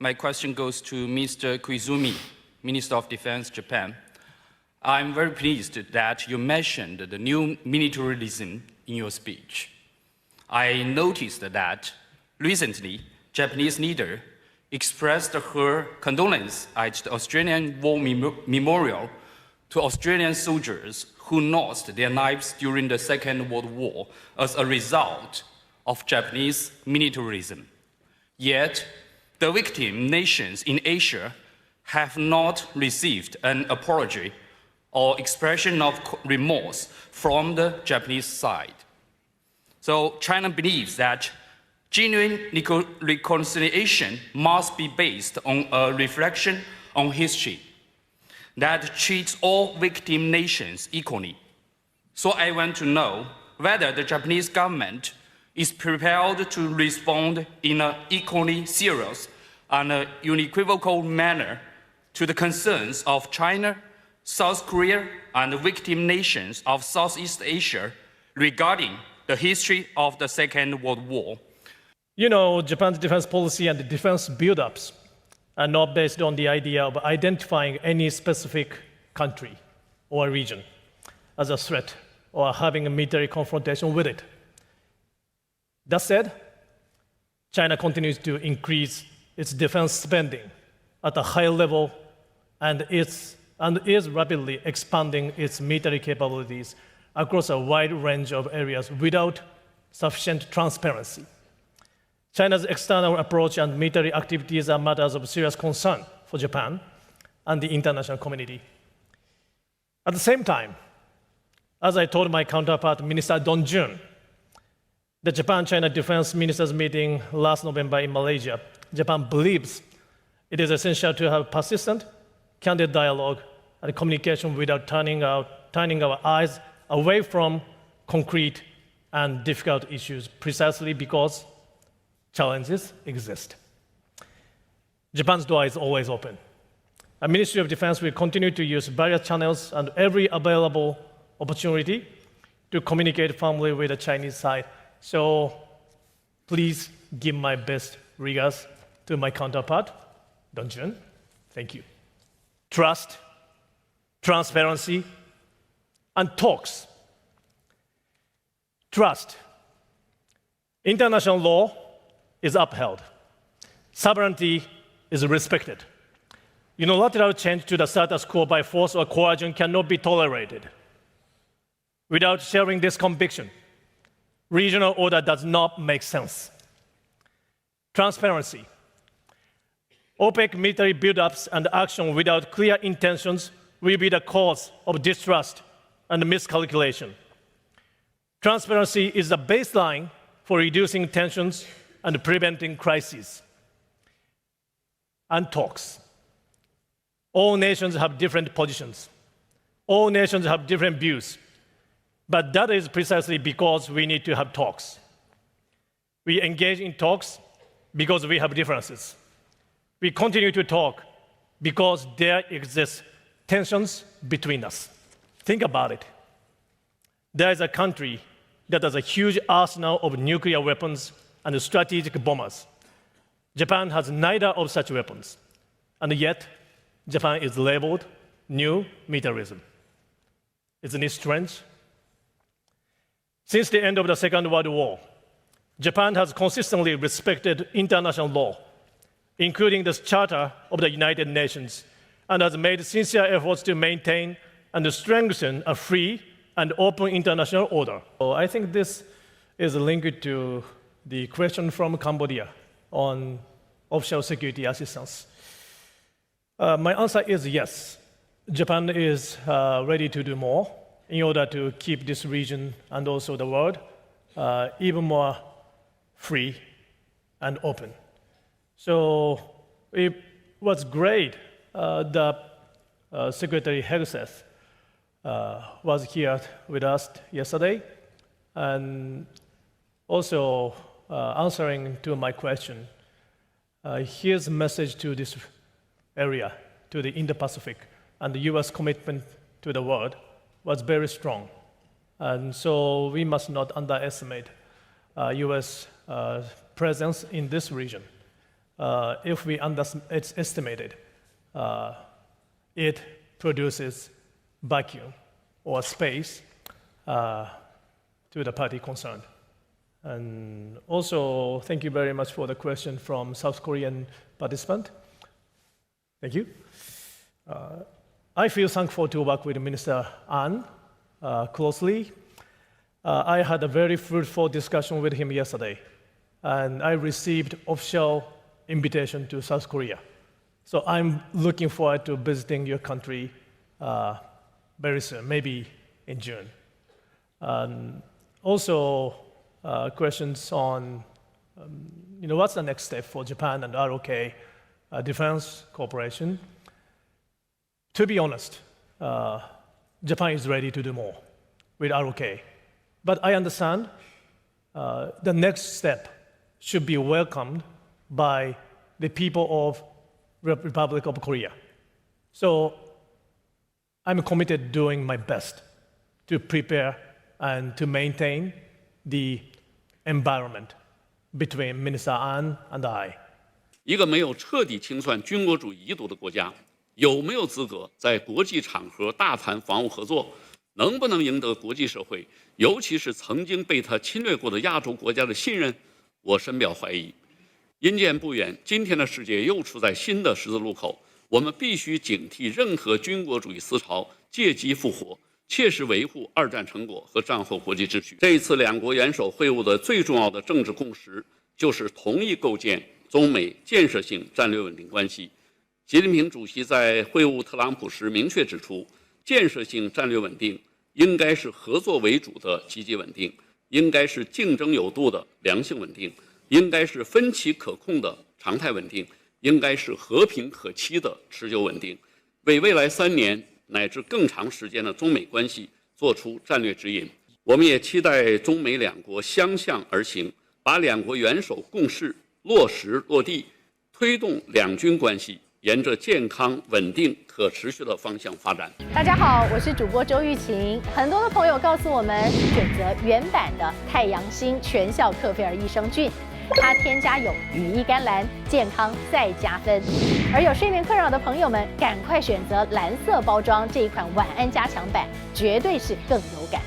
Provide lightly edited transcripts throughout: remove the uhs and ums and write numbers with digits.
My question goes to Mr. Koizumi, Minister of Defense, Japan. I'm very pleased that you mentioned the new militarism in your speech. I noticed that recently, Japanese leader expressed her condolence at the Australian War Memorial to Australian soldiers who lost their lives during the Second World War as a result of Japanese militarism. Yet, the victim nations in Asia have not received an apology or expression of remorse from the Japanese side. So China believes that genuine reconciliation must be based on a reflection on history that treats all victim nations equally. So I want to know whether the Japanese government is prepared to respond in an equally serious and unequivocal manner to the concerns of China, South Korea, and the victim nations of Southeast Asia regarding the history of the Second World War. You know, Japan's defense policy and the defense build-ups are not based on the idea of identifying any specific country or region as a threat or having a military confrontation with it. That said, China continues to increase its defense spending at a high level and is rapidly expanding its military capabilities across a wide range of areas without sufficient transparency. China's external approach and military activities are matters of serious concern for Japan and the international community. At the same time, as I told my counterpart, Minister Dong Jun, the Japan-China Defense Ministers meeting last November in Malaysia, Japan believes it is essential to have persistent, candid dialogue and communication without turning our eyes away from concrete and difficult issues, precisely because challenges exist. Japan's door is always open. The Ministry of Defense will continue to use various channels and every available opportunity to communicate firmly with the Chinese side. So please give my best regards to my counterpart, Dong Jun. Thank you. Trust, transparency, and talks. Trust. International law is upheld. Sovereignty is respected. Unilateral change to the status quo by force or coercion cannot be tolerated. Without sharing this conviction, regional order does not make sense. Transparency. Opaque military build-ups and action without clear intentions will be the cause of distrust and miscalculation. Transparency is the baseline for reducing tensions and preventing crises. And talks. All nations have different positions. All nations have different views. But that is precisely because we need to have talks. We engage in talks because we have differences. We continue to talk because there exist tensions between us. Think about it. There is a country that has a huge arsenal of nuclear weapons and strategic bombers. Japan has neither of such weapons, and yet Japan is labeled new militarism. Isn't it strange? Since the end of the Second World War, Japan has consistently respected international law, including the Charter of the United Nations, and has made sincere efforts to maintain and strengthen a free and open international order. So I think this is linked to the question from Cambodia on offshore security assistance. My answer is yes. Japan is ready to do more in order to keep this region and also the world even more free and open. So it was great that Secretary Hegseth was here with us yesterday, and also answering to my question. His message to this area, to the Indo-Pacific, and the US commitment to the world was very strong. And so we must not underestimate US presence in this region. if we it's estimated, it produces vacuum or space to the party concerned. And also, thank you very much for the question from South Korean participant. Thank you. I feel thankful to work with Minister An closely. I had a very fruitful discussion with him yesterday, and I received official invitation to South Korea. So I'm looking forward to visiting your country very soon, maybe in June. Also, questions on, what's the next step for Japan and ROK defense cooperation? To be honest, Japan is ready to do more with ROK. But I understand the next step should be welcomed by the people of Republic of Korea. So I'm committed doing my best to prepare and to maintain the environment between Minister An and I. 一个没有彻底清算军国主义遗毒的国家，有没有资格在国际场合大谈防务合作？能不能赢得国际社会，尤其是曾经被他侵略过的亚洲国家的信任？我深表怀疑。因见不远，今天的世界又处在新的十字路口，我们必须警惕任何军国主义思潮借机复活，切实维护二战成果和战后国际秩序。这一次两国元首会晤的最重要的政治共识，就是同意构建中美建设性战略稳定关系。习近平主席在会晤特朗普时明确指出，建设性战略稳定应该是合作为主的积极稳定，应该是竞争有度的良性稳定，应该是分歧可控的常态稳定，应该是和平可期的持久稳定，为未来3年乃至更长时间的中美关系做出战略指引。我们也期待中美两国相向而行，把两国元首共识落实落地，推动两军关系沿着健康、稳定、可持续的方向发展。大家好，我是主播周玉琴。很多的朋友告诉我们，选择原版的太阳星全效克菲尔益生菌，它添加有羽衣甘蓝，健康再加分。而有睡眠困扰的朋友们，赶快选择蓝色包装这一款晚安加强版，绝对是更有感。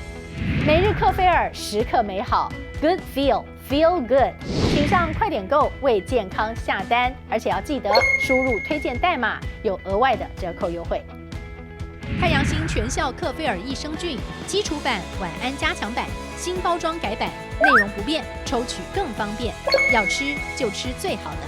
每日克菲尔，时刻美好 ，Good Feel。Feel good， 请上快点购为健康下单，而且要记得输入推荐代码，有额外的折扣优惠。太阳星全效克菲尔益生菌基础版、晚安加强版，新包装改版，内容不变，抽取更方便。要吃就吃最好的